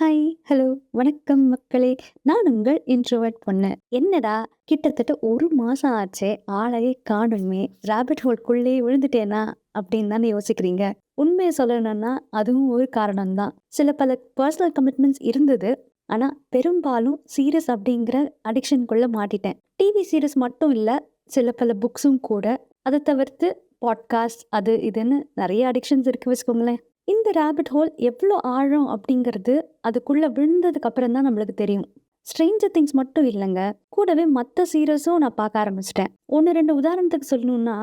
Hi, hello, வணக்கம் மக்களே! நான் உங்கள் இன்ட்ரோவர்ட் பொண்ணு. என்னடா கிட்டத்தட்ட 1 மாசம் ஆச்சே, ஆளையே காணோமே! ராபிட் ஹோல்குள்ளேயே விழுந்துட்டேனா? அப்படின்னு தானே யோசிக்கிறீங்க. உண்மைய சொல்லணும்னா, அதுவும் ஒரு காரணம் தான். சில பல பெர்சனல் கமிட்மெண்ட்ஸ் இருந்தது. ஆனா, பெரும்பாலும் சீரியஸ் அப்படிங்கிற அடிக்ஷனுக்குள்ள மாட்டிட்டேன். டிவி சீரிஸ் மட்டும் இல்ல, சில பல புக்ஸும் கூட. அத தவிர்த்து பாட்காஸ்ட் அது இதுன்னு நெறைய அடிக்ஷன்ஸ் இருக்கு வச்சுக்கோங்களேன். இந்த ராபிட் ஹோல் எவ்ளோ ஆழம் அப்படிங்கிறது அதுக்குள்ள விழுந்ததுக்கு அப்புறம் தான் நம்மளுக்கு தெரியும். ஸ்ட்ரேஞ்சர் திங்ஸ் மட்டும் இல்லங்க. கூடவே மத்த சீரிஸும் நான் பார்க்க ஆரம்பிச்சுட்டேன். 1, 2 உதாரணத்துக்கு சொல்லணும்னா,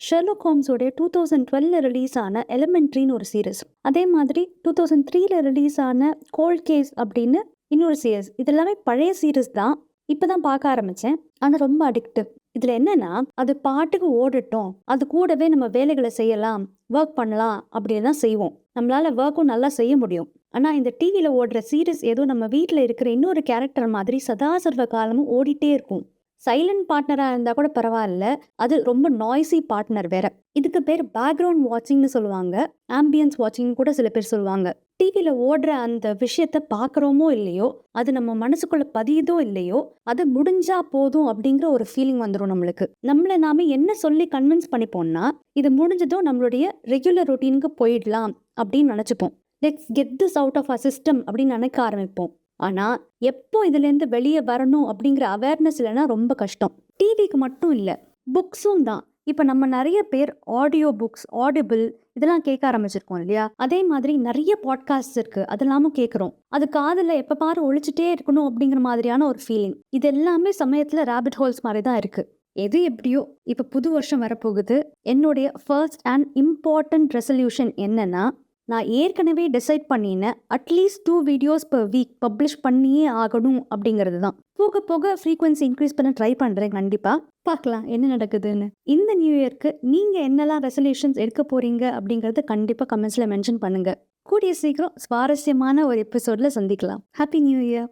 ஷெர்லாக் ஹோம்ஸோட 2012ல ரிலீஸ் ஆன எலிமெண்ட்ரின்னு ஒரு சீரிஸ். அதே மாதிரி 2003ல ரிலீஸ் ஆன கோல்ட் கேஸ் அப்படின்னு இன்னொரு சீரிஸ். இது எல்லாமே பழைய சீரிஸ் தான். இப்ப தான் பார்க்க ஆரம்பிச்சேன். ஆனா ரொம்ப அடிக்டிவ். இதுல என்னன்னா, அது பாட்டுக்கு ஓடட்டும். அது கூடவே நம்ம வேலைகள செய்யலாம், வொர்க் பண்ணலாம் அப்படின்னு தான் செய்வோம். நம்மளால வொர்க்கும் நல்லா செய்ய முடியும். ஆனா, இந்த டிவில ஓடுற சீரிஸ் ஏதோ நம்ம வீட்ல இருக்கிற இன்னொரு கேரக்டர் மாதிரி சதா சர்வ காலமும் ஓடிட்டே இருக்கும். சைலன்ட் பார்ட்னரா இருந்தா கூட பரவால்ல. அது ரொம்ப நாய்ஸி பார்ட்னர் வேற. இதுக்கு பேர் பேக்கிரவுண்ட் வாட்சிங்ன்னு சொல்லுவாங்க. ஆம்பியன்ஸ் வாட்சிங்ன்னு கூட சில பேர் சொல்லுவாங்க. டிவில ஓடுற அந்த விஷயத்த பார்க்குறோமோ இல்லையோ, அது நம்ம மனசுக்குள்ள பதியுதோ இல்லையோ, அது முடிஞ்சா போதும் அப்படிங்கிற ஒரு ஃபீலிங் வந்துரும் நம்மளுக்கு. நம்மள நாமே என்ன சொல்லி கன்வின்ஸ் பண்ணிப்போம்னா, இது முடிஞ்சதும் நம்மளுடைய ரெகுலர் ரொட்டீனுக்கு போயிடலாம் அப்படின்னு நெனச்சுப்போம். Let's get this out of our system அப்படின்னு நினைக்க ஆரம்பிப்போம். ஆனா, எப்போ இதுலேருந்து வெளிய வரணும் அப்படிங்கிற அவேர்னஸ் இல்லைன்னா ரொம்ப கஷ்டம். டிவிக்கு மட்டும் இல்ல, புக்ஸும் தான். இப்ப நம்ம நெறைய பேர் ஆடியோ புக்ஸ், ஆடிபிள் இதெல்லாம் கேட்க ஆரம்பிச்சிருக்கோம் இல்லையா? அதே மாதிரி நெறைய பாட்காஸ்ட்ஸ் இருக்கு. அதெல்லாமும் கேட்குறோம். அது காதுல எப்ப பாரு ஒலிச்சுட்டே இருக்கணும் அப்படிங்கிற மாதிரியான ஒரு ஃபீலிங். இது எல்லாமே சமயத்துல ராபிட் ஹோல்ஸ் மாரி தான் இருக்கு. எது எப்படியோ, இப்ப புது வருஷம் வரப்போகுது. என்னுடைய ஃபர்ஸ்ட் அண்ட் இம்பார்ட்டன்ட் ரெசல்யூஷன் என்னன்னா, நான் ஏற்கனவே டிசைட் பண்ணினேன். At least 2 videos per week publish பண்ணியே ஆகணும் அப்படிங்கிறது தான். போக போக ஃப்ரீக்வன்சி இன்க்ரீஸ் பண்ண ட்ரை பண்றேன் கண்டிப்பா. பார்க்கலாம் என்ன நடக்குதுன்னு. இந்த நியூ இயர்க்கு நீங்க என்னலாம் ரெசல்யூஷன்ஸ் எடுக்க போறீங்க அப்படிங்கறத கண்டிப்பா கமெண்ட்ஸ்ல மென்ஷன் பண்ணுங்க. கூடிய சீக்கிரம் சுவாரஸ்யமான ஒரு எபிசோட்ல சந்திக்கலாம். Happy new year!